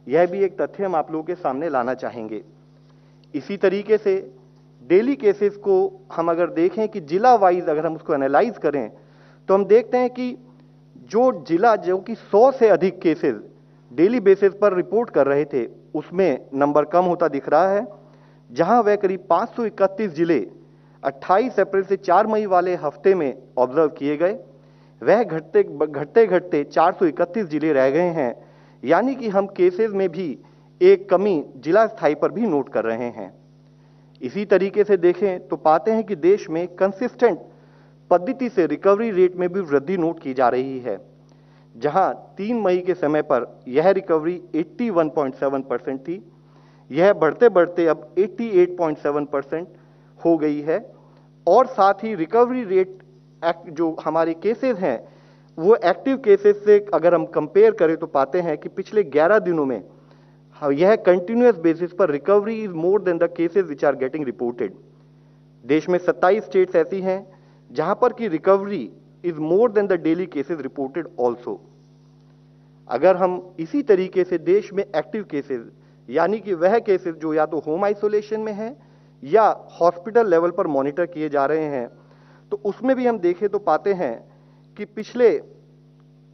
यह भी एक तथ्य हम आप लोगों के सामने लाना चाहेंगे। इसी तरीके से डेली केसेस को हम अगर देखें कि जिला वाइज अगर हम उसको एनालाइज करें तो हम देखते हैं कि जो जिला जो कि 100 से अधिक केसेस डेली बेसिस पर रिपोर्ट कर रहे थे, उसमें नंबर कम होता दिख रहा है, जहां वह करीब 531 जिले 28 अप्रैल से 4 मई वाले हफ्ते में ऑब्जर्व किए गए, वह घटते घटते 431 जिले रह गए हैं। यानी कि हम केसेस में भी एक कमी जिला स्थाई पर भी नोट कर रहे हैं। इसी तरीके से देखें तो पाते हैं कि देश में कंसिस्टेंट पद्धति से रिकवरी रेट में भी वृद्धि नोट की जा रही है, जहां 3 मई के समय पर यह रिकवरी 81.7% थी, यह बढ़ते बढ़ते अब 88.7% हो गई है। और साथ ही रिकवरी रेट जो हमारे केसेस हैं वो एक्टिव केसेस से अगर हम कंपेयर करें तो पाते हैं कि पिछले 11 दिनों में यह कंटिन्यूअस बेसिस पर recovery is more than the cases which are getting reported. देश में 27 स्टेट्स ऐसी हैं जहां पर की recovery is more than the daily cases reported also. अगर हम इसी तरीके से देश में एक्टिव केसेस यानी कि वह केसेस जो या तो होम आइसोलेशन में हैं या हॉस्पिटल लेवल पर मॉनिटर किए जा रहे हैं, तो उसमें भी हम देखें तो पाते हैं कि पिछले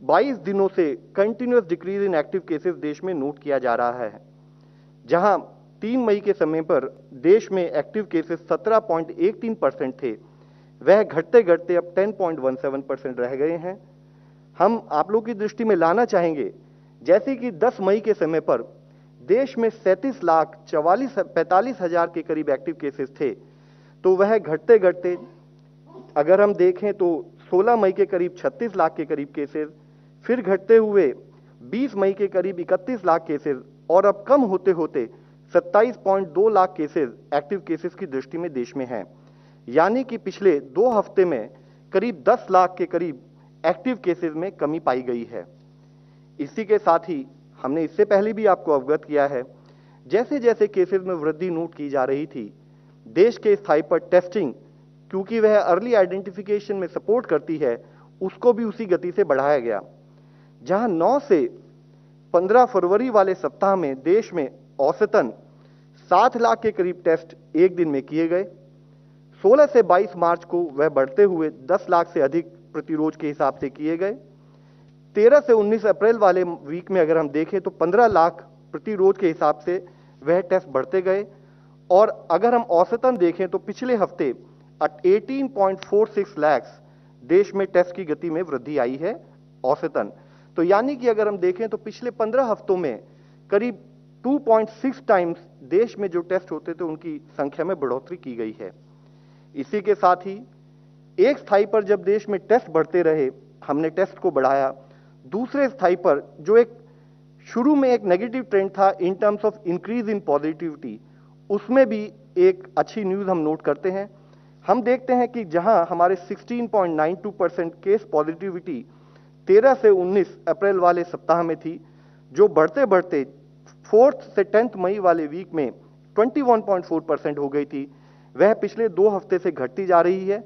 22 दिनों से continuous decrease in active cases देश में नोट किया जा रहा है, जहां 3 मई के समय पर देश में एक्टिव केसेस 17.13% थे, वह घटते घटते अब 10.17% रह गए हैं। हम आप लोगों की दृष्टि में लाना चाहेंगे जैसे कि 10 मई के समय पर देश में 37,45,000 के करीब एक्टिव केसेस थे, तो वह घटते घटते अगर हम देखें तो 16 मई के करीब 36 लाख के करीब केसेस, फिर घटते हुए 20 मई के करीब 31 लाख केसेस और अब कम होते होते 27.2 लाख केसेस एक्टिव केसेस की दृष्टि में देश में हैं। यानी कि पिछले 2 हफ्ते में करीब 10 लाख के करीब एक्टिव केसेस में कमी पाई गई है। इसी के साथ ही हमने इससे पहले भी आपको अवगत किया है, जैसे जैसे केसेस में वृद्धि नोट की जा रही थी, देश के स्थाई पर टेस्टिंग क्योंकि वह अर्ली आइडेंटिफिकेशन में सपोर्ट करती है, उसको भी उसी गति से बढ़ाया गया, जहां 9 से 15 फरवरी वाले सप्ताह में देश में औसतन 7 लाख के करीब टेस्ट एक दिन में किए गए। 16 से 22 मार्च को वह बढ़ते हुए 10 लाख से अधिक प्रतिरोज के हिसाब से किए गए। 13 से 19 अप्रैल वाले वीक में अगर हम देखें तो 15 लाख प्रतिरोज के हिसाब से वह टेस्ट बढ़ते गए। और अगर हम औसतन देखें तो पिछले हफ्ते 18.46 लाख देश में टेस्ट की गति में वृद्धि आई है औसतन। तो यानी कि अगर हम देखें तो पिछले 15 हफ्तों में करीब 2.6 टाइम्स देश में जो टेस्ट होते थे उनकी संख्या में बढ़ोतरी की गई है। इसी के साथ ही एक स्थाई पर जब देश में टेस्ट बढ़ते रहे, हमने टेस्ट को बढ़ाया, दूसरे स्थाई पर जो एक शुरू में एक नेगेटिव ट्रेंड था in terms of increase in positivity, उसमें भी एक अच्छी न्यूज हम नोट करते हैं। हम देखते हैं कि जहां हमारे 16.92% केस पॉजिटिविटी 13 से 19 अप्रैल वाले सप्ताह में थी, जो बढ़ते बढ़ते 4 से 10 मई वाले वीक में 21.4% हो गई थी, वह पिछले 2 हफ्ते से घटती जा रही है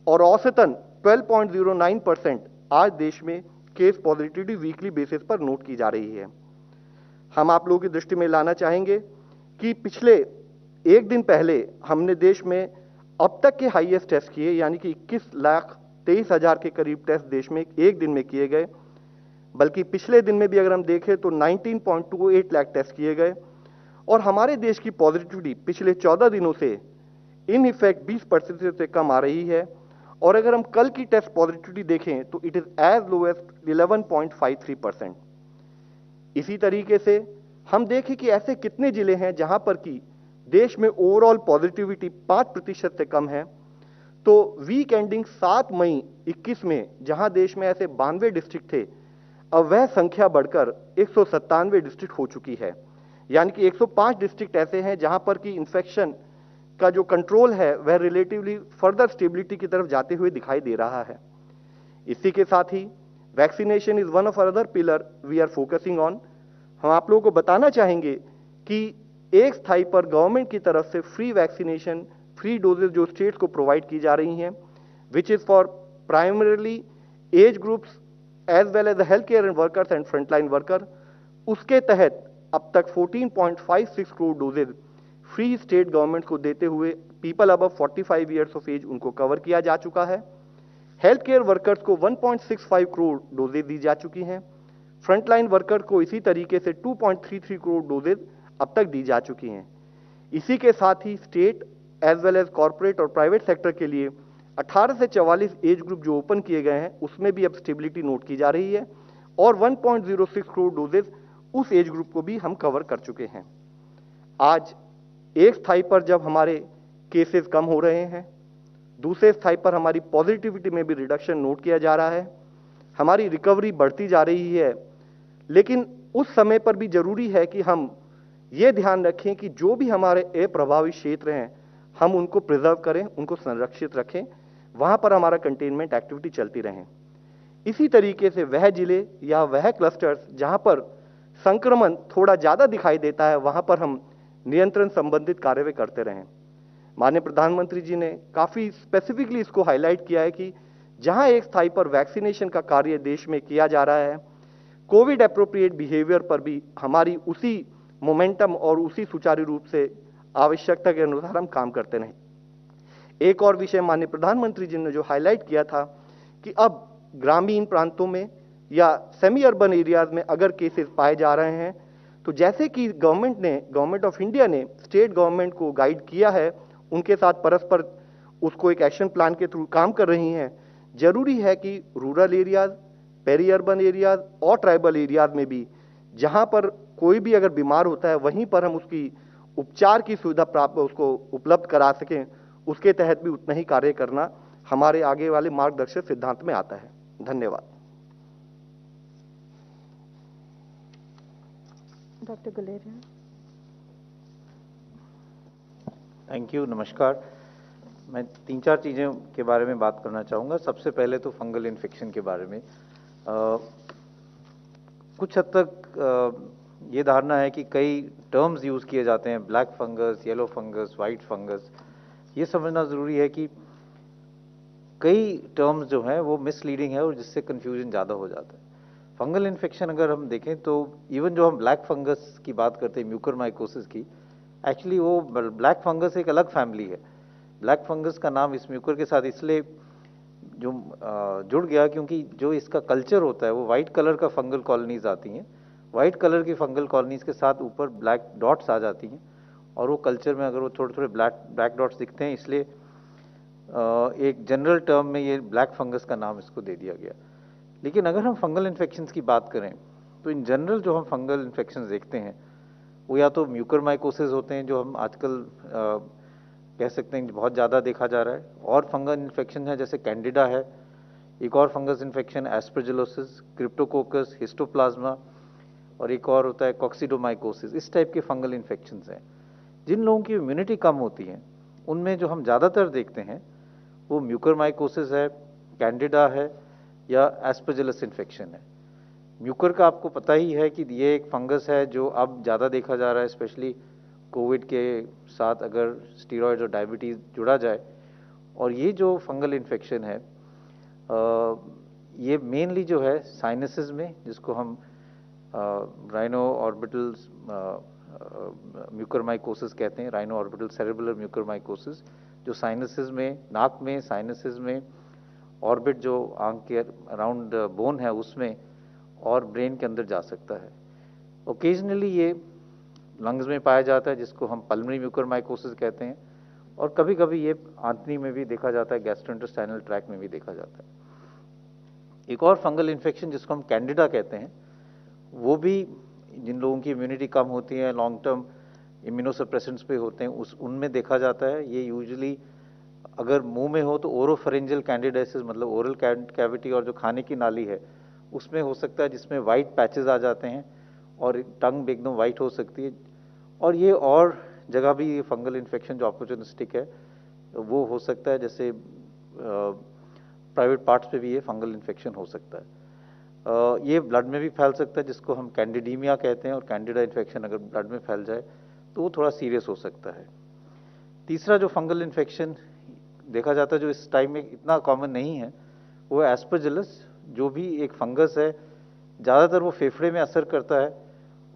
और औसतन 12.09% आज देश में केस पॉजिटिविटी वीकली बेसिस पर नोट की जा रही है। हम आप लोगों की दृष्टि में लाना चाहेंगे कि पिछले एक दिन पहले हमने देश में अब तक के हाईएस्ट टेस्ट किए, यानी कि 21,23,000 के करीब टेस्ट देश में एक दिन में किए गए, बल्कि पिछले दिन में भी अगर हम देखें तो 19.28 लाख टेस्ट किए गए और हमारे देश की पॉजिटिविटी पिछले 14 दिनों से इन इफेक्ट 20% से कम आ रही है। और अगर हम कल की टेस्ट पॉजिटिविटी देखें तो it is as low as 11.53%। इसी तरीके से हम देखें कि ऐसे कितने जिले हैं जहां पर कि देश में ओवरऑल पॉजिटिविटी 5% से कम है। तो वीक एंडिंग 7 मई 21 में जहां देश में ऐसे 92 डिस्ट्रिक्ट थे, अब वह संख्या बढ़कर 197 डिस्ट्रिक्ट हो चुकी है। यानी कि 105 डिस्ट्रिक्ट ऐसे हैं जहां पर कि इन्फेक्शन का जो कंट्रोल है वह रिलेटिवली फर्दर स्टेबिलिटी की तरफ जाते हुए दिखाई दे रहा है। इसी के साथ ही vaccination is one of other pillar we are focusing on. हम आप लोगों को बताना चाहेंगे कि एक स्थाई पर गवर्नमेंट की तरफ से फ्री वैक्सीनेशन, फ्री डोजेज जो स्टेट्स को प्रोवाइड की जा रही हैं, which is for primarily age groups as well as the health care and workers and frontline worker. उसके तहत अब तक 14.56 crore doses free state government को देते हुए people above 45 years of age उनको कवर किया जा चुका है। हेल्थ केयर वर्कर्स को 1.65 करोड़ डोजेज दी जा चुकी हैं। फ्रंटलाइन वर्कर को इसी तरीके से 2.33 करोड़ डोजेज अब तक दी जा चुकी हैं। इसी के साथ ही state as well as corporate और प्राइवेट सेक्टर के लिए 18 से 44 एज ग्रुप जो ओपन किए गए हैं उसमें भी अब स्टेबिलिटी नोट की जा रही है और 1.06 करोड़ डोजेज उस एज ग्रुप को भी हम कवर कर चुके हैं। आज एक स्थाई पर जब हमारे केसेस कम हो रहे हैं, दूसरे स्थाई पर हमारी पॉजिटिविटी में भी रिडक्शन नोट किया जा रहा है, हमारी रिकवरी बढ़ती जा रही है, लेकिन उस समय पर भी जरूरी है कि हम ये ध्यान रखें कि जो भी हमारे अप्रभावित क्षेत्र हैं हम उनको प्रिजर्व करें, उनको संरक्षित रखें, वहां पर हमारा कंटेनमेंट एक्टिविटी चलती रहे। इसी तरीके से वह जिले या वह क्लस्टर्स जहां पर संक्रमण थोड़ा ज्यादा दिखाई देता है वहां पर हम नियंत्रण संबंधित कार्य करते रहें। माननीय प्रधानमंत्री जी ने काफी स्पेसिफिकली इसको हाईलाइट किया है कि जहां एक स्थाई पर वैक्सीनेशन का कार्य देश में किया जा रहा है, कोविड एप्रोप्रिएट बिहेवियर पर भी हमारी उसी मोमेंटम और उसी सुचारू रूप से आवश्यकता के अनुसार हम काम करते रहें। एक और विषय माननीय प्रधानमंत्री जी ने जो हाईलाइट किया था कि अब ग्रामीण प्रांतों में या सेमी अर्बन एरियाज में अगर केसेस पाए जा रहे हैं तो जैसे कि गवर्नमेंट ऑफ इंडिया ने स्टेट गवर्नमेंट को गाइड किया है, उनके साथ परस्पर उसको एक एक्शन प्लान के थ्रू काम कर रही हैं। जरूरी है कि rural areas, peri urban areas और ट्राइबल एरियाज में भी जहां पर कोई भी अगर बीमार होता है वहीं पर हम उसकी उपचार की सुविधा प्राप्त उसको उपलब्ध करा सकें, उसके तहत भी उतना ही कार्य करना हमारे आगे वाले मार्गदर्शक सिद्धांत में आता है। धन्यवाद। डॉक्टर गुलेरिया। थैंक यू, नमस्कार। मैं 3-4 चीज़ों के बारे में बात करना चाहूँगा। सबसे पहले तो फंगल इन्फेक्शन के बारे में कुछ हद तक ये धारणा है कि कई टर्म्स यूज़ किए जाते हैं, black fungus, yellow fungus, white fungus. ये समझना ज़रूरी है कि कई टर्म्स जो हैं वो मिसलीडिंग है और जिससे कन्फ्यूजन ज़्यादा हो जाता है। फंगल इन्फेक्शन अगर हम देखें तो इवन जो हम ब्लैक फंगस की बात करते हैं, म्यूकरमाइकोसिस की, एक्चुअली वो ब्लैक फंगस एक अलग फैमिली है। ब्लैक फंगस का नाम इस म्यूकर के साथ इसलिए जो जुड़ गया क्योंकि जो इसका कल्चर होता है वो वाइट कलर का फंगल कॉलोनीज आती हैं। वाइट कलर की फंगल कॉलोनीज के साथ ऊपर ब्लैक डॉट्स आ जाती हैं और वो कल्चर में अगर वो थोड़े थोड़े ब्लैक डॉट्स दिखते हैं, इसलिए एक जनरल टर्म में ये ब्लैक फंगस का नाम इसको दे दिया गया। लेकिन अगर हम फंगल इन्फेक्शंस की बात करें तो इन जनरल जो हम फंगल इन्फेक्शंस देखते हैं वो या तो म्यूकरमाइकोसिस होते हैं, जो हम आजकल कह सकते हैं बहुत ज़्यादा देखा जा रहा है, और फंगल इन्फेक्शन है जैसे कैंडिडा है, एक और fungus infection aspergillosis, Cryptococcus, histoplasma, और एक और होता है कॉक्सीडोमाइकोसिस। इस टाइप के फंगल इन्फेक्शंस हैं। जिन लोगों की इम्यूनिटी कम होती है उनमें जो हम ज़्यादातर देखते हैं वो म्यूकरमाइकोसिस है, कैंडिडा है या एस्परजिलस इन्फेक्शन है। म्यूकर का आपको पता ही है कि ये एक फंगस है जो अब ज़्यादा देखा जा रहा है, स्पेशली कोविड के साथ अगर स्टीरॉयड और डायबिटीज़ जुड़ा जाए। और ये जो फंगल इन्फेक्शन है ये मेनली जो है साइनसेस में, जिसको हम राइनो ऑर्बिटल म्यूकरमाइकोसिस कहते हैं, राइनो ऑर्बिटल सेरेब्रल म्यूकरमाइकोसिस, जो साइनसेस में, नाक में, साइनसेस में, ऑर्बिट जो आंख के अराउंड बोन है उसमें और ब्रेन के अंदर जा सकता है। ओकेजनली ये लंग्स में पाया जाता है जिसको हम पल्मोनरी म्यूकरमाइकोसिस कहते हैं, और कभी कभी ये आंतनी में भी देखा जाता है, गैस्ट्रोइंटेस्टाइनल ट्रैक्ट में भी देखा जाता है। एक और फंगल इन्फेक्शन जिसको हम कैंडिडा कहते हैं, वो भी जिन लोगों की इम्यूनिटी कम होती है, लॉन्ग टर्म इम्यूनोसप्रेसेंट्स पे होते हैं, उनमें देखा जाता है। ये यूजुअली अगर मुंह में हो तो ओरोफेरेंजियल कैंडिडाइसिस, मतलब ओरल कैविटी और जो खाने की नाली है उसमें हो सकता है, जिसमें वाइट पैचेस आ जाते हैं और टंग भी एकदम वाइट हो सकती है। और ये और जगह भी ये फंगल इन्फेक्शन जो अपॉर्चुनिस्टिक है वो हो सकता है, जैसे प्राइवेट पार्ट्स पे भी ये फंगल इन्फेक्शन हो सकता है। ये ब्लड में भी फैल सकता है जिसको हम कैंडिडीमिया कहते हैं, और कैंडिडा इन्फेक्शन अगर ब्लड में फैल जाए तो वो थोड़ा सीरियस हो सकता है। तीसरा जो फंगल इन्फेक्शन देखा जाता है जो इस टाइम में इतना कॉमन नहीं है वो है एस्परजिलस, जो भी एक फंगस है। ज़्यादातर वो फेफड़े में असर करता है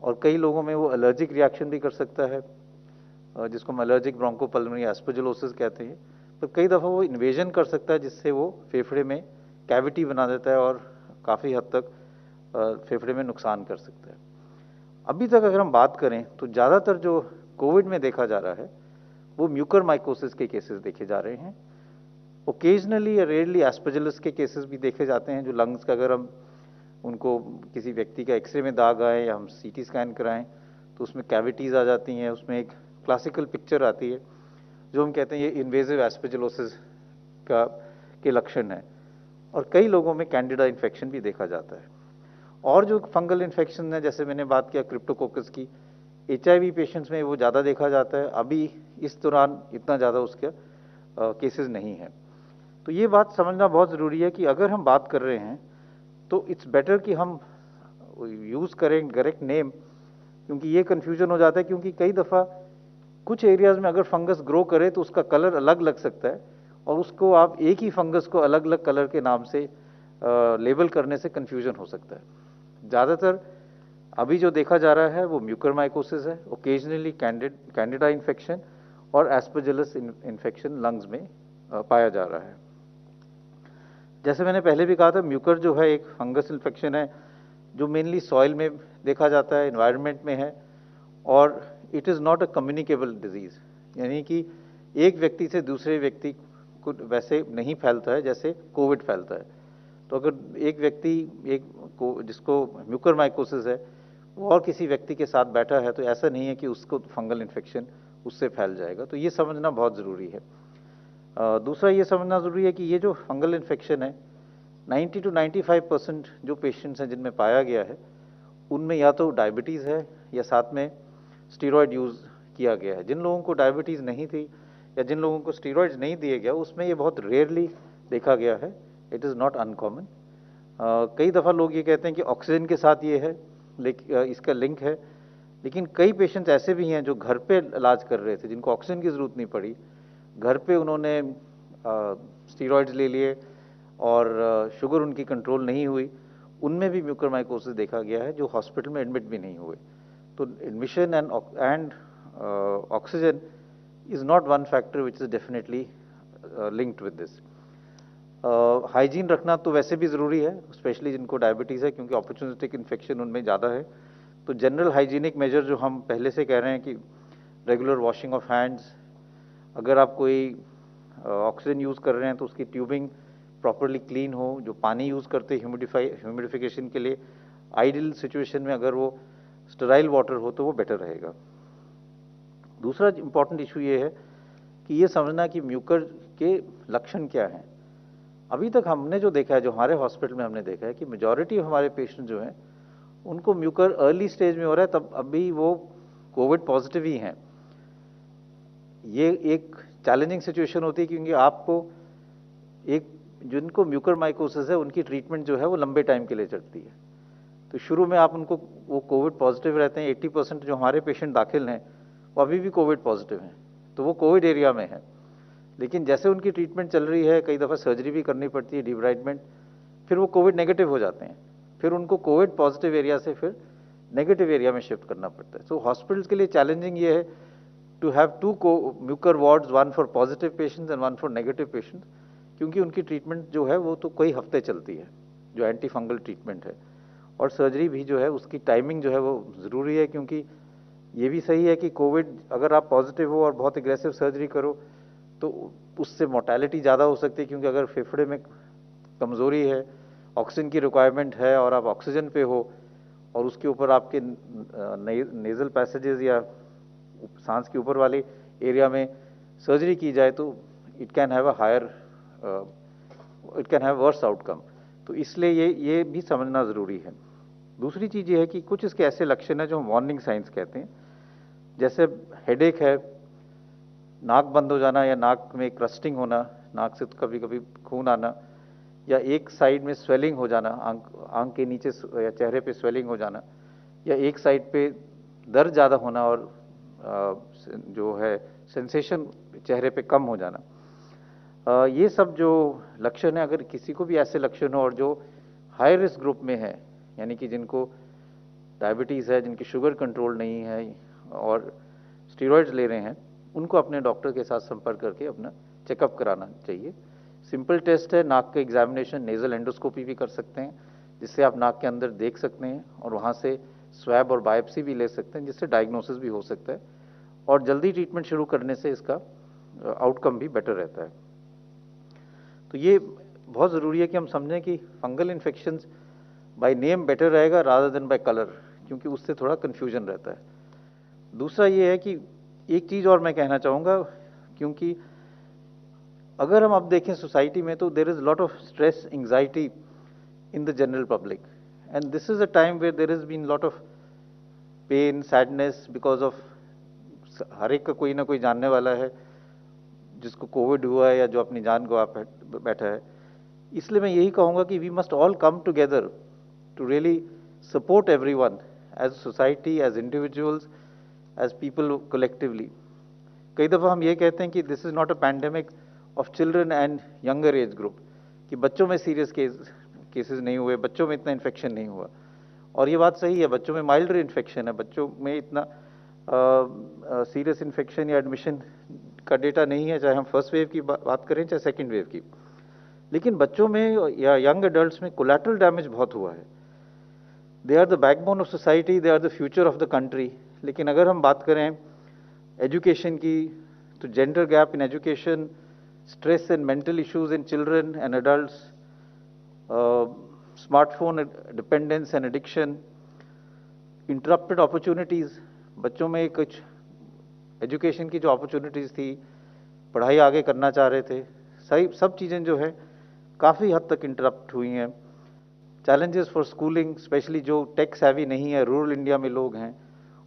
और कई लोगों में वो एलर्जिक रिएक्शन भी कर सकता है, जिसको हम एलर्जिक ब्रोंकोपल्मोनरी एस्परजिलोसिस कहते हैं। पर कई दफ़ा वो इन्वेजन कर सकता है, जिससे वो फेफड़े में कैविटी बना देता है और काफ़ी हद तक फेफड़े में नुकसान कर सकता है। अभी तक अगर हम बात करें तो ज़्यादातर जो कोविड में देखा जा रहा है वो म्यूकरमाइकोसिस के केसेस देखे जा रहे हैं। ओकेजनली या रेयरली एस्परजिलस के केसेस भी देखे जाते हैं, जो लंग्स का अगर हम उनको किसी व्यक्ति का एक्सरे में दाग आए या हम सीटी स्कैन कराएं तो उसमें कैविटीज़ आ जाती हैं, उसमें एक क्लासिकल पिक्चर आती है जो हम कहते हैं ये इन्वेजिव एस्परजिलोसिस का के लक्षण है। और कई लोगों में कैंडिडा इन्फेक्शन भी देखा जाता है। और जो फंगल इन्फेक्शन है, जैसे मैंने बात किया क्रिप्टोकोकस की, HIV पेशेंट्स में वो ज़्यादा देखा जाता है। अभी इस दौरान इतना ज़्यादा उसके केसेस नहीं है। तो ये बात समझना बहुत ज़रूरी है कि अगर हम बात कर रहे हैं तो इट्स बेटर कि हम यूज़ करें करेक्ट नेम, क्योंकि ये कन्फ्यूजन हो जाता है। क्योंकि कई दफ़ा कुछ एरियाज़ में अगर फंगस ग्रो करे तो उसका कलर अलग लग सकता है, और उसको आप एक ही फंगस को अलग अलग कलर के नाम से लेबल करने से कन्फ्यूजन हो सकता है। ज़्यादातर अभी जो देखा जा रहा है वो म्यूकरमाइकोसिस है, ओकेजनली कैंडिडा इन्फेक्शन और एस्परजिलस इन्फेक्शन लंग्स में पाया जा रहा है। जैसे मैंने पहले भी कहा था, म्यूकर जो है एक फंगस इन्फेक्शन है जो मेनली सॉइल में देखा जाता है, एनवायरनमेंट में है, और it is not a communicable disease, यानी कि एक व्यक्ति से दूसरे व्यक्ति को वैसे नहीं फैलता है जैसे कोविड फैलता है। तो अगर एक व्यक्ति जिसको म्यूकरमाइकोसिस है वो और किसी व्यक्ति के साथ बैठा है तो ऐसा नहीं है कि उसको फंगल इन्फेक्शन उससे फैल जाएगा। तो ये समझना बहुत ज़रूरी है। दूसरा ये समझना ज़रूरी है कि ये जो फंगल इन्फेक्शन है 90 to 95% जो पेशेंट्स हैं जिनमें पाया गया है उनमें या तो डायबिटीज़ है या साथ में स्टीरॉयड यूज़ किया गया है। जिन लोगों को डायबिटीज़ नहीं थी या जिन लोगों को स्टीरॉयड्स नहीं दिए गया उसमें ये बहुत रेयरली देखा गया है, इट इज़ नॉट अनकॉमन। कई दफ़ा लोग ये कहते हैं कि ऑक्सीजन के साथ ये है, लेकिन इसका लिंक है, लेकिन कई पेशेंट्स ऐसे भी हैं जो घर पे इलाज कर रहे थे जिनको ऑक्सीजन की ज़रूरत नहीं पड़ी, घर पे उन्होंने स्टीरॉयड्स ले लिए और शुगर उनकी कंट्रोल नहीं हुई, उनमें भी म्यूकरमाइकोसिस देखा गया है जो हॉस्पिटल में एडमिट भी नहीं हुए। तो admission and oxygen is not one factor which is definitely linked with this. Hygiene रखना तो वैसे भी ज़रूरी है, स्पेशली जिनको डायबिटीज़ है, क्योंकि अपॉर्चुनिस्टिक इन्फेक्शन उनमें ज़्यादा है। तो जनरल हाइजीनिक मेजर जो हम पहले से कह रहे हैं कि रेगुलर वॉशिंग ऑफ हैंड्स, अगर आप कोई ऑक्सीजन यूज़ कर रहे हैं तो उसकी ट्यूबिंग प्रॉपरली क्लीन हो, जो पानी यूज़ करते हैं ह्यूमिडिफिकेशन के लिए आइडियल सिचुएशन में अगर वो स्टेराइल वाटर हो तो वो बेटर रहेगा। दूसरा इम्पॉर्टेंट इशू ये है कि ये समझना कि म्यूकर के लक्षण क्या हैं। अभी तक हमने जो देखा है, जो हमारे हॉस्पिटल में हमने देखा है कि मेजॉरिटी हमारे पेशेंट जो हैं उनको म्यूकर अर्ली स्टेज में हो रहा है, तब अभी वो कोविड पॉजिटिव ही हैं। ये एक चैलेंजिंग सिचुएशन होती है क्योंकि आपको एक जिनको म्यूकरमाइकोसिस है उनकी ट्रीटमेंट जो है वो लंबे टाइम के लिए चलती है। तो शुरू में आप उनको वो कोविड पॉजिटिव रहते हैं। 80% जो हमारे पेशेंट दाखिल हैं वो अभी भी कोविड पॉजिटिव हैं, तो वो कोविड एरिया में है। लेकिन जैसे उनकी ट्रीटमेंट चल रही है, कई दफ़ा सर्जरी भी करनी पड़ती है, डिब्राइडमेंट, फिर वो कोविड नेगेटिव हो जाते हैं, फिर उनको कोविड पॉजिटिव एरिया से फिर नेगेटिव एरिया में शिफ्ट करना पड़ता है। सो हॉस्पिटल्स के लिए चैलेंजिंग ये है to have 2 mucor wards, 1 for positive patients and 1 for negative patients, क्योंकि उनकी ट्रीटमेंट जो है वो तो कई हफ्ते चलती है, जो एंटी फंगल ट्रीटमेंट है। और सर्जरी भी जो है उसकी टाइमिंग जो है वो ज़रूरी है, क्योंकि ये भी सही है कि कोविड अगर आप पॉजिटिव हो और बहुत एग्रेसिव सर्जरी करो तो उससे मोर्टेलिटी ज़्यादा हो सकती है, क्योंकि अगर फेफड़े में कमज़ोरी है, ऑक्सीजन की रिक्वायरमेंट है और आप ऑक्सीजन पे हो और उसके ऊपर आपके नेज़ल पैसेजेस या सांस के ऊपर वाले एरिया में सर्जरी की जाए तो it can have worse outcome. तो इसलिए ये भी समझना ज़रूरी है। दूसरी चीज़ ये है कि कुछ इसके ऐसे लक्षण हैं जो हम वार्निंग साइंस कहते हैं, जैसे हेडेक है, नाक बंद हो जाना या नाक में क्रस्टिंग होना, नाक से कभी कभी खून आना, या एक साइड में स्वेलिंग हो जाना, आंख के नीचे या चेहरे पे स्वेलिंग हो जाना, या एक साइड पे दर्द ज़्यादा होना और जो है सेंसेशन चेहरे पे कम हो जाना। ये सब जो लक्षण है, अगर किसी को भी ऐसे लक्षण हो और जो हाई रिस्क ग्रुप में है, यानी कि जिनको डायबिटीज़ है, जिनकी शुगर कंट्रोल नहीं है और स्टेरॉइड्स ले रहे हैं, उनको अपने डॉक्टर के साथ संपर्क करके अपना चेकअप कराना चाहिए। सिंपल टेस्ट है, नाक का एग्जामिनेशन, नेज़ल एंडोस्कोपी भी कर सकते हैं, जिससे आप नाक के अंदर देख सकते हैं और वहाँ से स्वैब और बायोप्सी भी ले सकते हैं, जिससे डायग्नोसिस भी हो सकता है और जल्दी ट्रीटमेंट शुरू करने से इसका आउटकम भी बेटर रहता है। तो ये बहुत ज़रूरी है कि हम समझें कि fungal infections by name better रहेगा रादर देन बाय कलर, क्योंकि उससे थोड़ा कन्फ्यूजन रहता है। दूसरा ये है कि एक चीज़ और मैं कहना चाहूँगा, क्योंकि अगर हम अब देखें सोसाइटी में तो there is lot of stress, anxiety in the general public, and this is a time where there has been lot of pain, sadness because of हर एक का कोई ना कोई जानने वाला है जिसको कोविड हुआ है या जो अपनी जान गवा बैठा है। इसलिए मैं यही कहूँगा कि we must all come together to really support everyone as society, as individuals, as people collectively. कई दफ़ा हम ये कहते हैं कि this is not a pandemic of children and younger age group, कि बच्चों में सीरियस केसेस नहीं हुए, बच्चों में इतना इन्फेक्शन नहीं हुआ, और ये बात सही है, बच्चों में माइल्डर इन्फेक्शन है, बच्चों में इतना सीरियस इन्फेक्शन या एडमिशन का डेटा नहीं है, चाहे हम फर्स्ट वेव की बात करें चाहे सेकेंड वेव की। लेकिन बच्चों में या यंग एडल्ट्स में कोलैटरल डैमेज बहुत हुआ है। They are the backbone of society, they are the future of the country. लेकिन अगर हम बात करें एजुकेशन की, तो gender gap in education, stress and mental issues in children and adults, smartphone dependence and addiction, interrupted opportunities, बच्चों में कुछ एजुकेशन की जो अपॉर्चुनिटीज़ थी, पढ़ाई आगे करना चाह रहे थे, सही सब चीज़ें जो है काफ़ी हद तक इंटरप्ट हुई हैं। चैलेंजेस फॉर स्कूलिंग, स्पेशली जो टेक सेवी नहीं है, रूरल इंडिया में लोग हैं,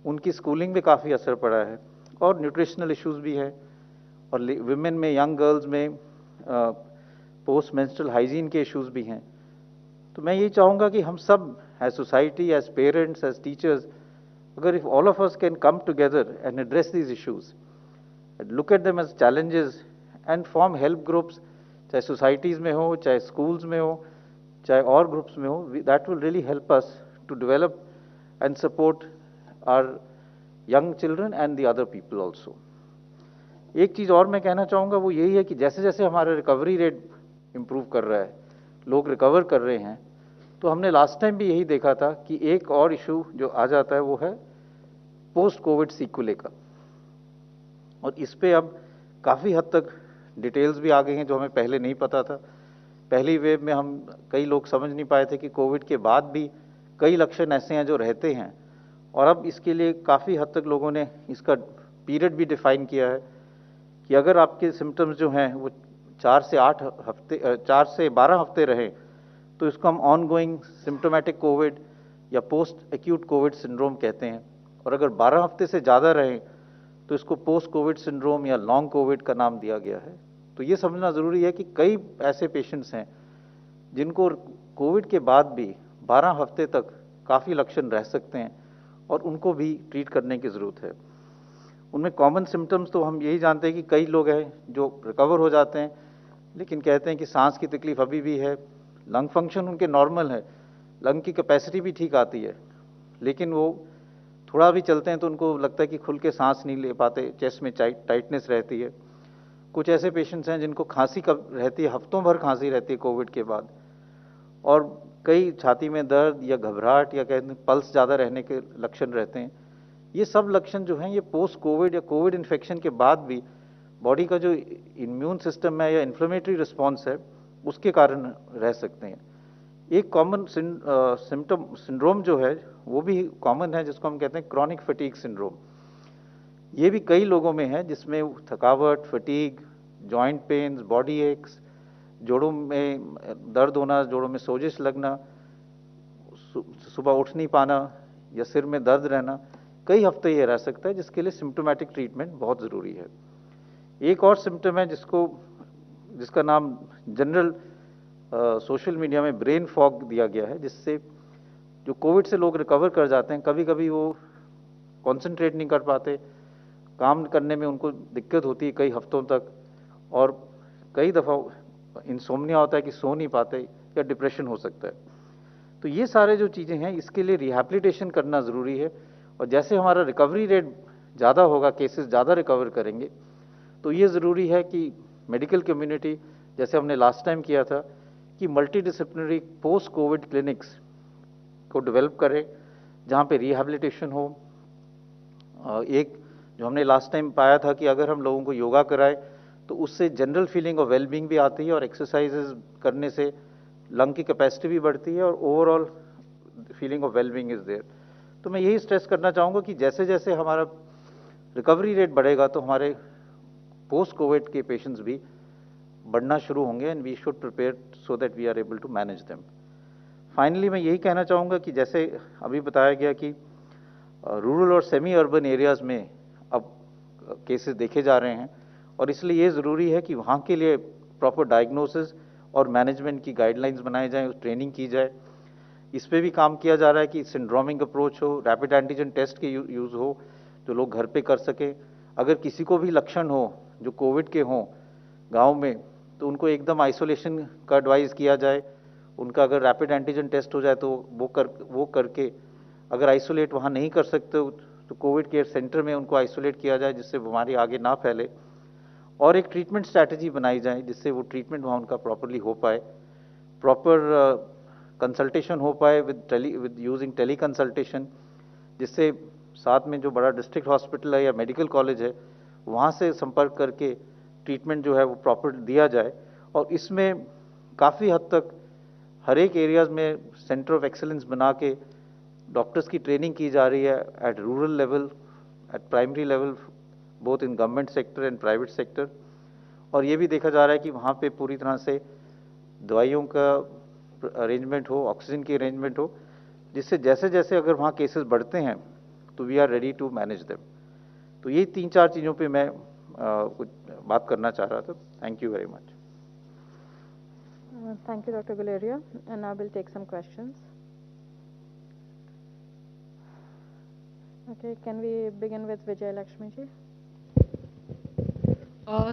उनकी स्कूलिंग में काफ़ी असर पड़ा है, और न्यूट्रिशनल इश्यूज़ भी है, और विमेन में, यंग गर्ल्स में पोस्ट मेंस्ट्रुअल हाइजीन के इश्यूज़ भी हैं। तो मैं ये चाहूँगा कि हम सब as society, as parents, as teachers, अगर if all of us can come together and address these issues, look at them as challenges and form help groups, चाहे सोसाइटीज़ में हो, चाहे स्कूल्स में हो, चाहे और ग्रुप्स में हो, that will really help us to develop and support our young children and the other people also. एक चीज़ और मैं कहना चाहूँगा, वो यही है कि जैसे जैसे हमारा रिकवरी रेट इम्प्रूव कर रहा है, लोग रिकवर कर रहे हैं, तो हमने लास्ट टाइम भी यही देखा था कि एक और इशू जो आ जाता है वो है पोस्ट कोविड सीक्वले का, और इस पे अब काफ़ी हद तक डिटेल्स भी आ गई हैं जो हमें पहले नहीं पता था। पहली वेव में हम कई लोग समझ नहीं पाए थे कि कोविड के बाद भी कई लक्षण ऐसे हैं जो रहते हैं, और अब इसके लिए काफ़ी हद तक लोगों ने इसका पीरियड भी डिफाइन किया है कि अगर आपके सिम्टम्स जो हैं वो 4 से 12 हफ्ते रहें, तो इसको हम ऑन गोइंग सिम्टोमेटिक कोविड या पोस्ट एक्यूट कोविड सिंड्रोम कहते हैं, और अगर 12 हफ्ते से ज़्यादा रहें तो इसको पोस्ट कोविड सिंड्रोम या लॉन्ग कोविड का नाम दिया गया है। तो ये समझना ज़रूरी है कि कई ऐसे पेशेंट्स हैं जिनको कोविड के बाद भी 12 हफ्ते तक काफ़ी लक्षण रह सकते हैं, और उनको भी ट्रीट करने की ज़रूरत है। उनमें कॉमन सिम्टम्स तो हम यही जानते हैं कि कई लोग हैं जो रिकवर हो जाते हैं, लेकिन कहते हैं कि सांस की तकलीफ अभी भी है, लंग फंक्शन उनके नॉर्मल है, लंग की कैपेसिटी भी ठीक आती है, लेकिन वो थोड़ा भी चलते हैं तो उनको लगता है कि खुल के सांस नहीं ले पाते, चेस्ट में टाइटनेस रहती है। कुछ ऐसे पेशेंट्स हैं जिनको खांसी कब रहती है, हफ्तों भर खांसी रहती है कोविड के बाद, और कई छाती में दर्द या घबराहट या कहते हैं पल्स ज़्यादा रहने के लक्षण रहते हैं। ये सब लक्षण जो हैं ये पोस्ट कोविड या कोविड इन्फेक्शन के बाद भी बॉडी का जो इम्यून सिस्टम है या इन्फ्लेमेटरी रिस्पॉन्स है उसके कारण रह सकते हैं। एक कॉमन सिंड्रोम जो है वो भी कॉमन है, जिसको हम कहते हैं क्रॉनिक फटीग सिंड्रोम। ये भी कई लोगों में है, जिसमें थकावट, fatigue, joint pains, body aches, जोड़ों में दर्द होना, जोड़ों में सोजिश लगना, सुबह उठ नहीं पाना या सिर में दर्द रहना, कई हफ्ते ये रह सकता है, जिसके लिए सिम्टोमेटिक ट्रीटमेंट बहुत ज़रूरी है। एक और सिम्टम है जिसका नाम जनरल सोशल मीडिया में ब्रेन फॉग दिया गया है, जिससे जो कोविड से लोग रिकवर कर जाते हैं, कभी कभी वो कंसंट्रेट नहीं कर पाते, काम करने में उनको दिक्कत होती है कई हफ्तों तक, और कई दफ़ा इंसोम्निया होता है कि सो नहीं पाते, या डिप्रेशन हो सकता है। तो ये सारे जो चीज़ें हैं, इसके लिए रिहैबिलिटेशन करना ज़रूरी है। और जैसे हमारा रिकवरी रेट ज़्यादा होगा, केसेस ज़्यादा रिकवर करेंगे, तो ये ज़रूरी है कि मेडिकल कम्युनिटी, जैसे हमने लास्ट टाइम किया था, कि multi disciplinary post Covid clinics को डेवलप करें, जहाँ पे रिहैबिलिटेशन हो। एक जो हमने लास्ट टाइम पाया था कि अगर हम लोगों को योगा कराए तो उससे जनरल फीलिंग ऑफ वेलबींग भी आती है, और एक्सरसाइजेज करने से लंग की कैपेसिटी भी बढ़ती है, और overall feeling of wellbeing is there. तो मैं यही स्ट्रेस करना चाहूँगा कि जैसे जैसे हमारा रिकवरी रेट बढ़ेगा तो हमारे पोस्ट कोविड के पेशेंट्स भी बढ़ना शुरू होंगे, and we should prepare so that we are able to manage them. Finally मैं यही कहना चाहूँगा कि जैसे अभी बताया गया कि रूरल और सेमी अर्बन एरियाज़ में अब केसेस देखे जा रहे हैं, और इसलिए ये ज़रूरी है कि वहाँ के लिए प्रॉपर डायग्नोसिस और मैनेजमेंट की गाइडलाइंस बनाए जाएं, ट्रेनिंग की जाए। इस पे भी काम किया जा रहा है कि सिंड्रोमिक अप्रोच हो, रैपिड एंटीजन टेस्ट के यूज़ हो, जो लोग घर पे कर सकें। अगर किसी को भी लक्षण हो जो कोविड के हों गांव में, तो उनको एकदम आइसोलेशन का एडवाइस किया जाए। उनका अगर रैपिड एंटीजन टेस्ट हो जाए तो वो करके, अगर आइसोलेट वहाँ नहीं कर सकते तो कोविड केयर सेंटर में उनको आइसोलेट किया जाए, जिससे बीमारी आगे ना फैले। और एक ट्रीटमेंट स्ट्रैटेजी बनाई जाए जिससे वो ट्रीटमेंट वहाँ उनका प्रॉपरली हो पाए, प्रॉपर कंसल्टेशन हो पाए विद यूजिंग टेली कंसल्टेशन, जिससे साथ में जो बड़ा डिस्ट्रिक्ट हॉस्पिटल है या मेडिकल कॉलेज है वहाँ से संपर्क करके ट्रीटमेंट जो है वो प्रॉपर दिया जाए। और इसमें काफ़ी हद तक हर एक एरियाज़ में सेंटर ऑफ एक्सेलेंस बना के डॉक्टर्स की ट्रेनिंग की जा रही है at rural level, at primary level, both in government sector and private sector. और ये भी देखा जा रहा है कि वहाँ पे पूरी तरह से दवाइयों का अरेंजमेंट हो, ऑक्सीजन की अरेंजमेंट हो, जिससे जैसे जैसे अगर वहाँ केसेस बढ़ते हैं तो we are ready to manage them. तो ये 3-4 चीज़ों पे मैं कुछ बात करना चाह रहा था। Thank you very much. Thank you, Dr. Guleria. And now we'll take some questions. Okay, can we begin with Vijay Lakshmi ji?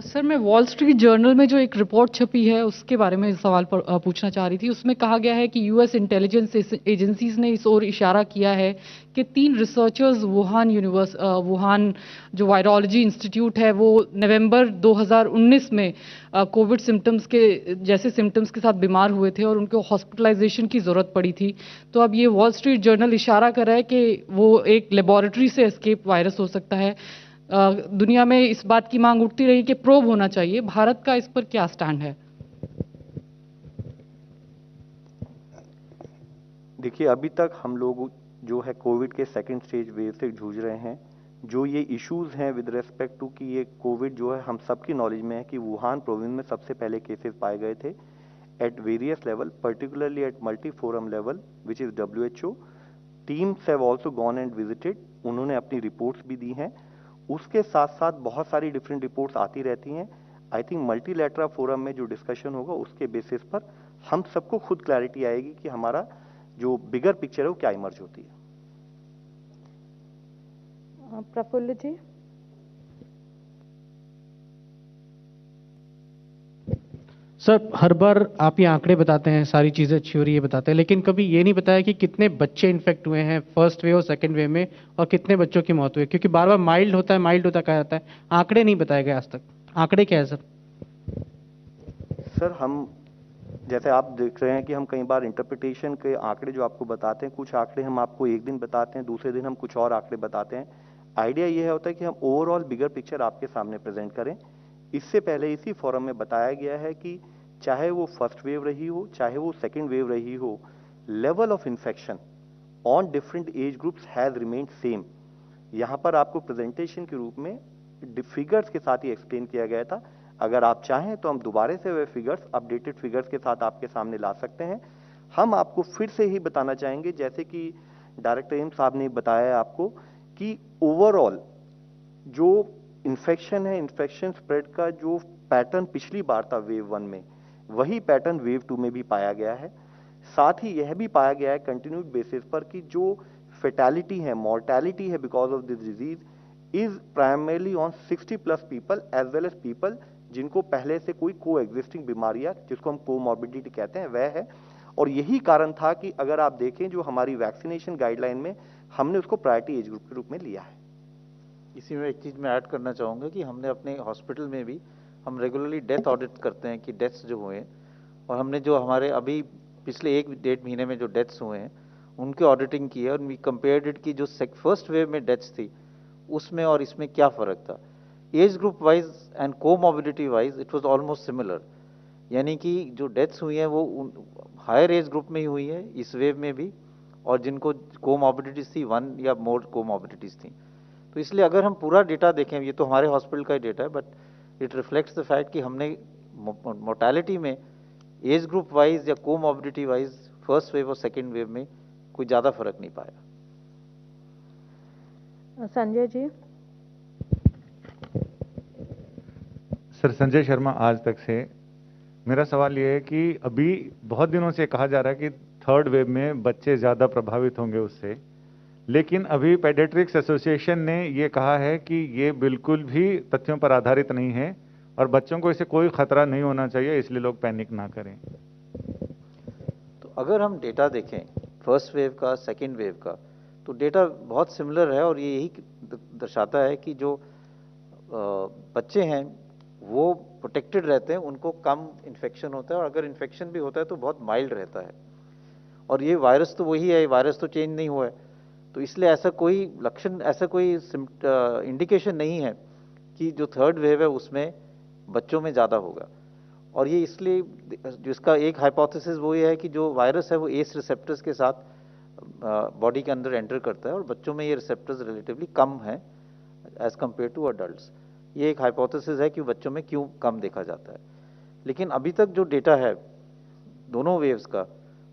Sir मैं वॉल स्ट्रीट जर्नल में जो एक रिपोर्ट छपी है उसके बारे में सवाल पूछना चाह रही थी। उसमें कहा गया है कि यूएस इंटेलिजेंस एजेंसीज ने इस ओर इशारा किया है कि 3 रिसर्चर्स वुहान जो वायरोलॉजी इंस्टीट्यूट है वो नवंबर 2019 में कोविड सिम्टम्स के साथ बीमार हुए थे और उनको हॉस्पिटलाइजेशन की ज़रूरत पड़ी थी। तो अब ये वॉल स्ट्रीट जर्नल इशारा कर रहा है कि वो एक लेबोरेटरी से एस्केप वायरस हो सकता है। दुनिया में इस बात की मांग उठती रही कि प्रोब होना चाहिए। भारत का इस पर क्या स्टैंड है? देखिए, अभी तक हम लोग जो है कोविड के सेकंड स्टेज वेव से जूझ रहे हैं। जो ये इश्यूज हैं विद रेस्पेक्ट टू कि ये कोविड जो है हम सबकी नॉलेज में है कि वुहान प्रोविंस में सबसे पहले केसेस पाए गए थे at various level, particularly at multi forum level which is WHO। Teams have also gone and visited, उन्होंने अपनी रिपोर्ट्स भी दी हैं। उसके साथ साथ बहुत सारी डिफरेंट रिपोर्ट्स आती रहती हैं। आई थिंक मल्टीलैटरल फोरम में जो डिस्कशन होगा उसके बेसिस पर हम सबको खुद क्लैरिटी आएगी कि हमारा जो बिगर पिक्चर है वो क्या इमर्ज होती है। प्रफुल्ल जी। सर, हर बार आप ये आंकड़े बताते हैं, सारी चीज़ें अच्छी हो रही है बताते हैं, लेकिन कभी ये नहीं बताया कि कितने बच्चे इन्फेक्ट हुए हैं फर्स्ट वेव और सेकंड वेव में, और कितने बच्चों की मौत हुई है। क्योंकि बार बार माइल्ड होता कहा जाता है, आंकड़े नहीं बताए गए आज तक। आंकड़े क्या है सर? सर, हम जैसे आप देख रहे हैं कि हम कई बार इंटरप्रिटेशन के आंकड़े जो आपको बताते हैं, कुछ आंकड़े हम आपको एक दिन बताते हैं, दूसरे दिन हम कुछ और आंकड़े बताते हैं। आइडिया ये होता है कि हम ओवरऑल बिगर पिक्चर आपके सामने प्रेजेंट करें। इससे पहले इसी फोरम में बताया गया है कि चाहे वो फर्स्ट वेव रही हो, चाहे वो सेकेंड वेव रही हो, level of infection on different age groups has remained same. यहाँ पर आपको प्रेजेंटेशन के रूप में फिगर्स के साथ ही एक्सप्लेन किया गया था। अगर आप चाहें तो हम दोबारा से वे फिगर्स अपडेटेड फिगर्स के साथ आपके सामने ला सकते हैं। हम आपको फिर से ही बताना चाहेंगे, जैसे कि डायरेक्टर एम्स साहब ने बताया आपको, कि ओवरऑल जो इन्फेक्शन है, इन्फेक्शन स्प्रेड का जो पैटर्न पिछली बार था वेव 1 में, वही पैटर्न वेव 2 में भी पाया गया है। साथ ही यह भी पाया गया है कंटिन्यूड बेसिस पर कि जो फेटालिटी है, मॉर्टेलिटी है because of this disease is primarily on 60+ people as well as people जिनको पहले से कोई को एग्जिस्टिंग बीमारियां, जिसको हम कोमॉर्बिडिटी कहते हैं, वह है। और यही कारण था कि अगर आप देखें जो हमारी वैक्सीनेशन गाइडलाइन में हमने उसको प्रायोरिटी एज ग्रुप के रूप में लिया है। इसी में एक चीज़ मैं ऐड करना चाहूँगा कि हमने अपने हॉस्पिटल में भी हम रेगुलरली डेथ ऑडिट करते हैं कि डेथ्स जो हुए हैं, और हमने जो हमारे अभी पिछले 1-1.5 महीने में जो डेथ्स हुए हैं उनकी ऑडिटिंग की है, और वी कंपेयर्ड इट कि जो फर्स्ट वेव में डेथ्स थी उसमें और इसमें क्या फ़र्क था। Age group wise and comorbidity wise it was almost similar, यानी कि जो डेथ्स हुई हैं वो हायर एज ग्रुप में ही हुई है इस वेव में भी, और जिनको कोमॉर्बिडिटीज थी 1 या मोर कोमॉर्बिडिटीज थी। तो इसलिए अगर हम पूरा डेटा देखें, ये तो हमारे हॉस्पिटल का ही डेटा है, but it reflects the fact कि हमने मोर्टेलिटी में एज ग्रुप वाइज या कोमॉर्बिडिटी वाइज फर्स्ट वेव और सेकेंड वेव में कोई ज़्यादा फर्क नहीं पाया। संजय जी। सर, संजय शर्मा आज तक से। मेरा सवाल ये है कि अभी बहुत दिनों से कहा जा रहा है कि थर्ड वेव में बच्चे ज़्यादा प्रभावित होंगे उससे, लेकिन अभी पेडियाट्रिक्स एसोसिएशन ने ये कहा है कि ये बिल्कुल भी तथ्यों पर आधारित नहीं है और बच्चों को इससे कोई खतरा नहीं होना चाहिए, इसलिए लोग पैनिक ना करें। तो अगर हम डेटा देखें फर्स्ट वेव का, सेकेंड वेव का, तो डेटा बहुत सिमिलर है, और ये यही दर्शाता है कि जो बच्चे हैं वो प्रोटेक्टेड रहते हैं, उनको कम इन्फेक्शन होता है, और अगर इन्फेक्शन भी होता है तो बहुत माइल्ड रहता है। और ये वायरस तो वही है, वायरस तो चेंज नहीं हुआ है, तो इसलिए ऐसा कोई लक्षण, ऐसा कोई इंडिकेशन नहीं है कि जो थर्ड वेव है उसमें बच्चों में ज़्यादा होगा। और ये इसलिए, जिसका एक हाइपोथेसिस वो ये है कि जो वायरस है वो एस रिसेप्टर्स के साथ बॉडी के अंदर एंटर करता है, और बच्चों में ये रिसेप्टर्स रिलेटिवली कम है एज कम्पेयर टू अडल्ट्स। ये एक हाइपोथेसिस है कि बच्चों में क्यों कम देखा जाता है। लेकिन अभी तक जो डेटा है दोनों वेव्स का,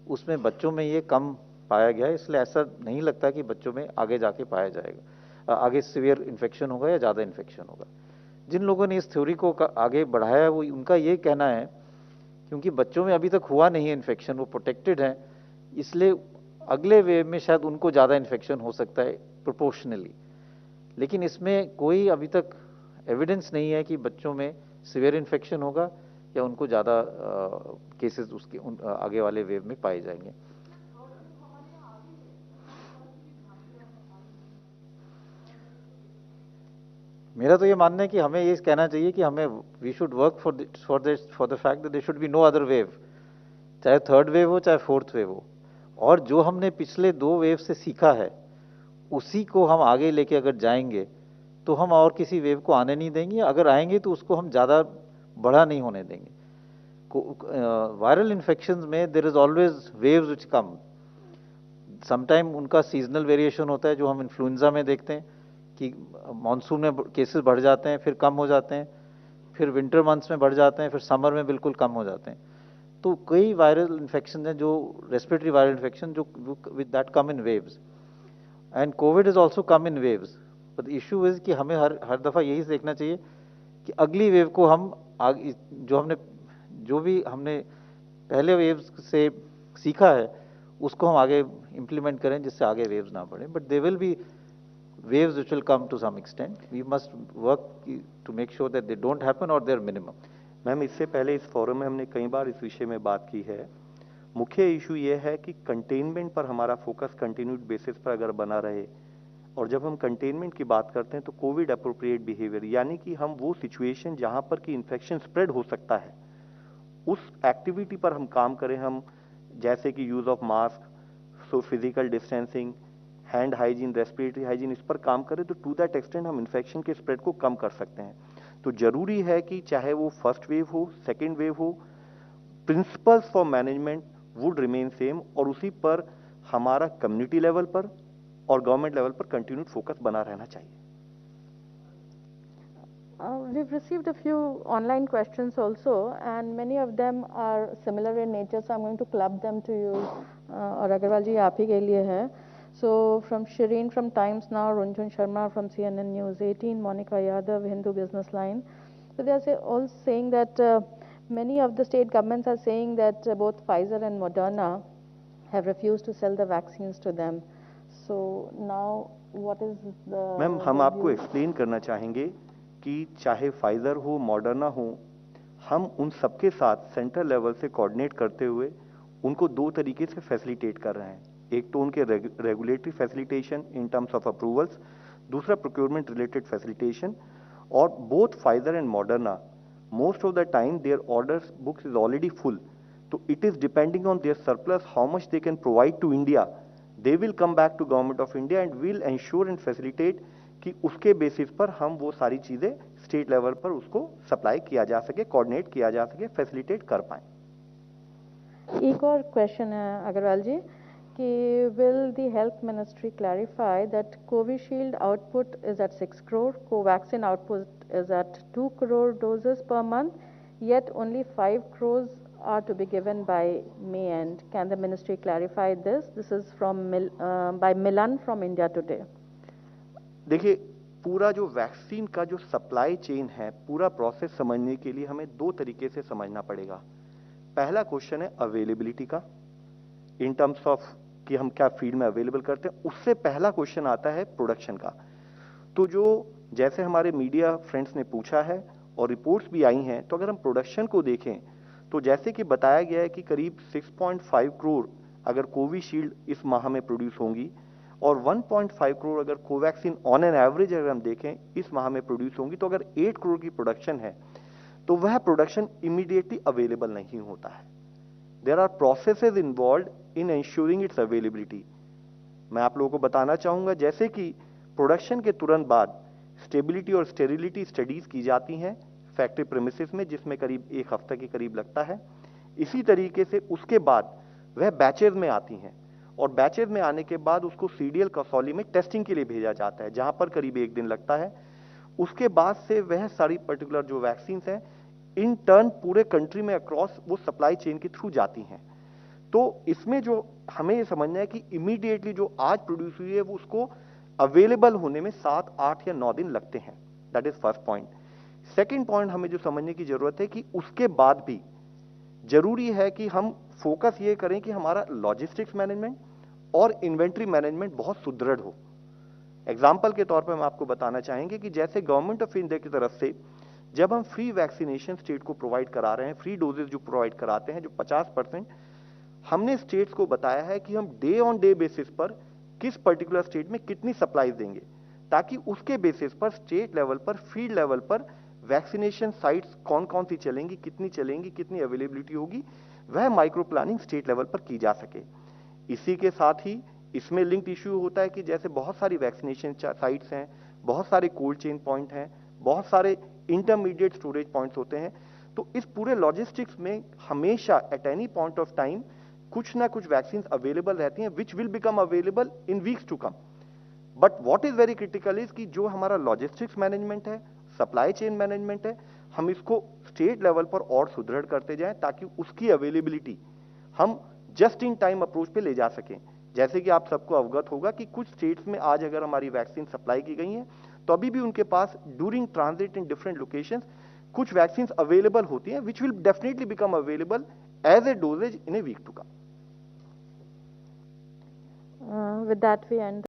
उसमें बच्चों में ये कम पाया गया है, इसलिए ऐसा नहीं लगता कि बच्चों में आगे जाके पाया जाएगा, आगे सीवियर इन्फेक्शन होगा या ज़्यादा इन्फेक्शन होगा। जिन लोगों ने इस थ्योरी को आगे बढ़ाया है वो उनका ये कहना है क्योंकि बच्चों में अभी तक हुआ नहीं है इन्फेक्शन, वो प्रोटेक्टेड हैं, इसलिए अगले वेव में शायद उनको ज़्यादा इन्फेक्शन हो सकता है प्रोपोर्शनली। लेकिन इसमें कोई अभी तक एविडेंस नहीं है कि बच्चों में सीवियर इन्फेक्शन होगा या उनको ज़्यादा केसेस उसके आगे वाले वेव में पाए जाएंगे। मेरा तो ये मानना है कि हमें ये कहना चाहिए कि हमें we should work for the fact that there should be no other wave, चाहे थर्ड वेव हो चाहे फोर्थ वेव हो, और जो हमने पिछले 2 वेव से सीखा है उसी को हम आगे लेके अगर जाएंगे तो हम और किसी वेव को आने नहीं देंगे, अगर आएंगे तो उसको हम ज़्यादा बड़ा नहीं होने देंगे। वायरल इन्फेक्शंस में there is always waves which come, sometime उनका सीजनल वेरिएशन होता है जो हम इन्फ्लुएंजा में देखते हैं कि मानसून में केसेस बढ़ जाते हैं फिर कम हो जाते हैं, फिर विंटर मंथ्स में बढ़ जाते हैं, फिर समर में बिल्कुल कम हो जाते हैं। तो कई वायरल इन्फेक्शन हैं जो रेस्पिरेटरी वायरल इन्फेक्शन जो with that come in waves, and Covid is also come in waves. But issue is कि हमें हर दफ़ा यही देखना चाहिए कि अगली वेव को हम आगे जो भी हमने पहले वेव्स से सीखा है उसको हम आगे इम्प्लीमेंट करें जिससे आगे वेव्स ना बढ़े। But they will be waves which will come to some extent. We must work to make sure that they don't happen or they're minimum. Ma'am, इससे पहले इस फोरम में हमने कई बार इस विषय में बात की है। मुख्य इशू ये है कि कंटेनमेंट पर हमारा फोकस कंटिन्यूड बेसिस पर अगर बना रहे, और जब हम कंटेनमेंट की बात करते हैं तो कोविड अप्रोप्रिएट बिहेवियर, यानी कि हम वो सिचुएशन जहां पर कि इन्फेक्शन स्प्रेड हो सकता है उस एक्टिविटी पर हम काम करें। हम जैसे कि use of mask, so physical distancing, hand hygiene, respiratory hygiene, इस पर काम करें तो टू दैट एक्सटेंट हम इन्फेक्शन के स्प्रेड को कम कर सकते हैं। तो जरूरी है कि चाहे वो फर्स्ट वेव हो, सेकेंड वेव हो, principles for management would remain same, और उसी पर हमारा कम्युनिटी लेवल पर और गवर्नमेंट लेवल पर कंटिन्यूड फोकस बना रहना चाहिए। We've received a few online questions also, and many of them are similar in nature, so I'm going to club them to you. और अग्रवाल जी आप ही के लिए है। So from Shireen from Times Now, Runjhun Sharma from CNN News 18, Monica Yadav, Hindu Business Line. So they are all saying that many of the state governments are saying that both Pfizer and Moderna have refused to sell the vaccines to them. So now what is the... ma'am, हम आपको explain करना चाहेंगे कि चाहे Pfizer हो, Moderna हो, हम उन सबके साथ सेंट्रल लेवल से कोऑर्डिनेट करते हुए उनको दो तरीके से फैसिलिटेट कर रहे हैं। एक तो उनके regulatory facilitation in terms of approvals, दूसरा प्रोक्योरमेंट रिलेटेड फैसिलिटेशन। और both Pfizer and Moderna most of the time their orders books is already full, so it is depending on their surplus how much they can provide to India. They will come back to government of India and will ensure and facilitate कि उसके basis पर हम वो सारी चीजें state level पर उसको supply किया जा सके, कोऑर्डिनेट किया जा सके, फैसिलिटेट कर पाए। एक और क्वेश्चन है अग्रवाल जी कि will the health ministry clarify that Covishield output is at 6 crore, Covaxin output is at 2 crore doses per month, yet only 5 crores are to be given by May end. Can the ministry clarify this? This is from by Milan from India Today. देखिए, पूरा जो vaccine का जो supply chain है, पूरा process समझने के लिए हमें दो तरीके से समझना पड़ेगा। पहला क्वेश्चन है अवेलेबिलिटी का, इन टर्म्स ऑफ कि हम क्या फील्ड में अवेलेबल करते हैं। उससे पहला क्वेश्चन आता है प्रोडक्शन का। तो जो जैसे हमारे मीडिया फ्रेंड्स ने पूछा है और रिपोर्ट्स भी आई हैं, तो अगर हम प्रोडक्शन को देखें तो जैसे कि बताया गया है कि करीब 6.5 करोड़ अगर कोविशील्ड इस माह में प्रोड्यूस होंगी और 1.5 करोड़ अगर कोवैक्सीन ऑन एन एवरेज अगर हम देखें इस माह में प्रोड्यूस होंगी, तो अगर 8 करोड़ की प्रोडक्शन है तो वह प्रोडक्शन इमीडिएटली अवेलेबल नहीं होता है। There are processes involve in ensuring its availability. मैं आप लोगों को बताना चाहूंगा जैसे कि प्रोडक्शन के तुरंत बाद स्टेबिलिटी और स्टेरिलिटी स्टडीज की जाती हैं फैक्ट्री प्रेमिसेस में, जिसमें करीब 1 हफ्ते के करीब लगता है। इसी तरीके से उसके बाद वह बैचेज में आती हैं और बैचेज में आने के बाद उसको सीडीएल कसौली में टेस्टिंग के लिए भेजा जाता है, जहां पर करीब 1 दिन लगता है। उसके बाद से वह सारी पर्टिकुलर जो वैक्सीन हैं इन टर्न पूरे कंट्री में अक्रॉस वो सप्लाई चेन के थ्रू जाती हैं। तो इसमें जो हमें ये समझना है कि इमीडिएटली जो आज प्रोड्यूस हुई है वो उसको अवेलेबल होने में 7, 8 या 9 दिन लगते हैं। That is first point. Second point हमें जो समझने की जरूरत है कि उसके बाद भी जरूरी है कि हम फोकस ये करें कि हमारा लॉजिस्टिक्स मैनेजमेंट और इन्वेंट्री मैनेजमेंट बहुत सुदृढ़ हो। एग्जाम्पल के तौर पर हम आपको बताना चाहेंगे कि जैसे गवर्नमेंट ऑफ इंडिया की तरफ से जब हम फ्री वैक्सीनेशन स्टेट को प्रोवाइड करा रहे हैं, फ्री डोजेज जो प्रोवाइड कराते हैं जो 50%, हमने स्टेट्स को बताया है कि हम डे ऑन डे बेसिस पर किस पर्टिकुलर स्टेट में कितनी सप्लाईज देंगे, ताकि उसके बेसिस पर स्टेट लेवल पर, फील्ड लेवल पर वैक्सीनेशन साइट्स कौन कौन सी चलेंगी, कितनी अवेलेबिलिटी होगी, वह माइक्रो प्लानिंग स्टेट लेवल पर की जा सके। इसी के साथ ही इसमें लिंक्ड इश्यू होता है कि जैसे बहुत सारी वैक्सीनेशन साइट्स हैं, बहुत सारे कोल्ड चेन पॉइंट हैं, बहुत सारे इंटरमीडिएट स्टोरेज पॉइंट्स होते हैं। तो इस पूरे लॉजिस्टिक्स में हमेशा at any point of time कुछ ना कुछ वैक्सीन अवेलेबल रहती हैं which will become available in weeks to come. But what is very critical is कि जो हमारा लॉजिस्टिक्स मैनेजमेंट है, सप्लाई चेन मैनेजमेंट है, हम इसको स्टेट लेवल पर और सुदृढ़ करते जाएं ताकि उसकी अवेलेबिलिटी हम जस्ट इन टाइम अप्रोच पे ले जा सकें। जैसे कि आप सबको अवगत होगा कि कुछ स्टेट्स में आज अगर हमारी वैक्सीन सप्लाई की गई है तो अभी भी उनके पास during transit in different locations कुछ वैक्सीन अवेलेबल होती हैं which will definitely become available as a doses in a week to come. With that we end